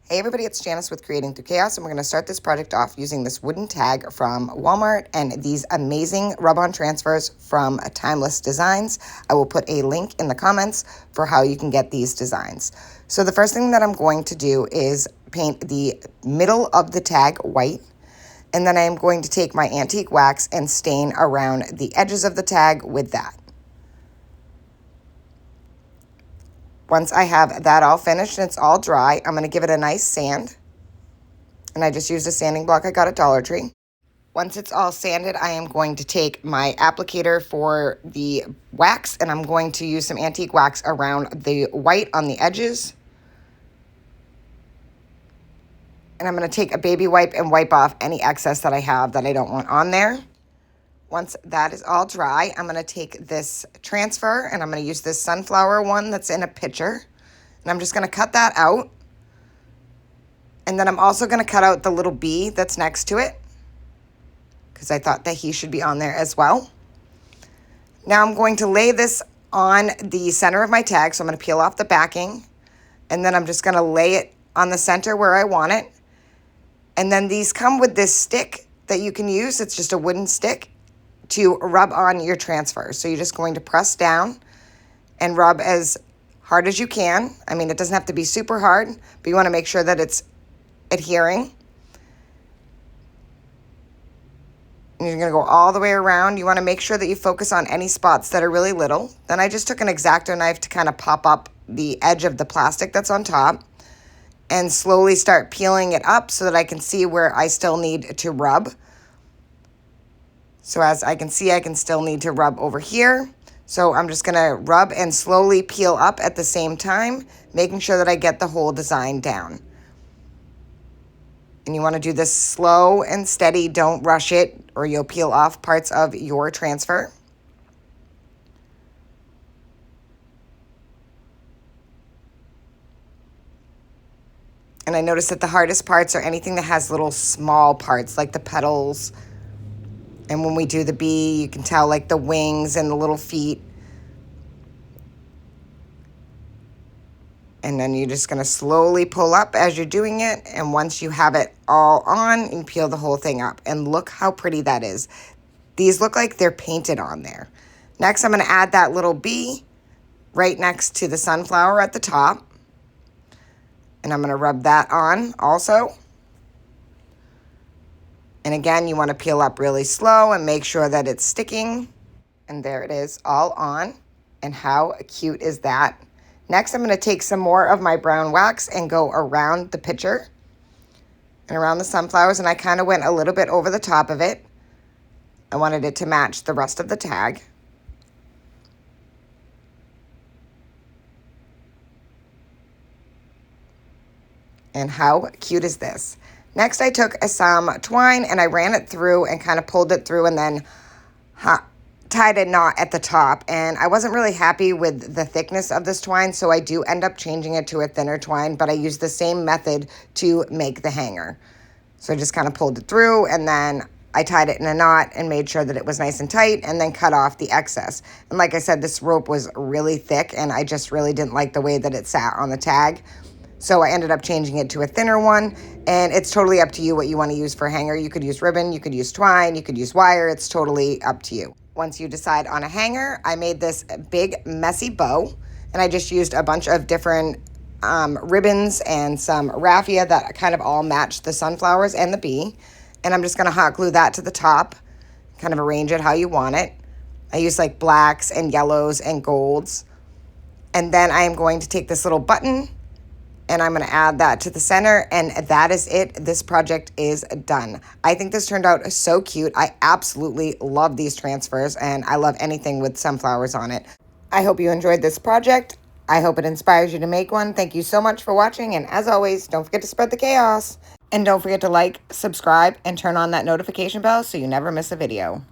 Hey everybody, it's Janice with Creating Through Chaos, and we're going to start this project off using this wooden tag from Walmart and these amazing rub-on transfers from Timeless Designs. I will put a link in the comments for how you can get these designs. So the first thing that I'm going to do is paint the middle of the tag white, and then I am going to take my antique wax and stain around the edges of the tag with that. Once I have that all finished and it's all dry, I'm going to give it a nice sand. And I just used a sanding block I got at Dollar Tree. Once it's all sanded, I am going to take my applicator for the wax, and I'm going to use some antique wax around the white on the edges. And I'm going to take a baby wipe and wipe off any excess that I have that I don't want on there. Once that is all dry, I'm going to take this transfer, and I'm going to use this sunflower one that's in a pitcher. And I'm just going to cut that out. And then I'm also going to cut out the little bee that's next to it, because I thought that he should be on there as well. Now I'm going to lay this on the center of my tag. So I'm going to peel off the backing, and then I'm just going to lay it on the center where I want it. And then these come with this stick that you can use. It's just a wooden stick to rub on your transfer. So you're just going to press down and rub as hard as you can. I mean, it doesn't have to be super hard, but you want to make sure that it's adhering. And you're going to go all the way around. You want to make sure that you focus on any spots that are really little. Then I just took an X-Acto knife to kind of pop up the edge of the plastic that's on top and slowly start peeling it up so that I can see where I still need to rub. So as I can see, I can still need to rub over here. So I'm just going to rub and slowly peel up at the same time, making sure that I get the whole design down. And you want to do this slow and steady. Don't rush it, or you'll peel off parts of your transfer. And I noticed that the hardest parts are anything that has little small parts, like the petals. And when we do the bee, you can tell like the wings and the little feet. And then you're just going to slowly pull up as you're doing it. And once you have it all on, you peel the whole thing up. And look how pretty that is. These look like they're painted on there. Next, I'm going to add that little bee right next to the sunflower at the top. And I'm going to rub that on also. And again, you want to peel up really slow and make sure that it's sticking. And there it is, all on. And how cute is that? Next, I'm going to take some more of my brown wax and go around the pitcher and around the sunflowers. And I kind of went a little bit over the top of it. I wanted it to match the rest of the tag. And how cute is this? Next, I took some twine and I ran it through and kind of pulled it through and then tied a knot at the top. And I wasn't really happy with the thickness of this twine, so I do end up changing it to a thinner twine, but I used the same method to make the hanger. So I just kind of pulled it through, and then I tied it in a knot and made sure that it was nice and tight, and then cut off the excess. And like I said, this rope was really thick, and I just really didn't like the way that it sat on the tag. So I ended up changing it to a thinner one, and it's totally up to you what you want to use for a hanger. You could use ribbon, you could use twine, you could use wire. It's totally up to you. Once you decide on a hanger, I made this big messy bow, and I just used a bunch of different ribbons and some raffia that kind of all matched the sunflowers and the bee. And I'm just going to hot glue that to the top, kind of arrange it how you want it. I use like blacks and yellows and golds. And then I am going to take this little button and I'm going to add that to the center, and that is it. This project is done. I think this turned out so cute. I absolutely love these transfers, and I love anything with sunflowers on it. I hope you enjoyed this project. I hope it inspires you to make one. Thank you so much for watching, and as always, don't forget to spread the chaos. And don't forget to like, subscribe, and turn on that notification bell so you never miss a video.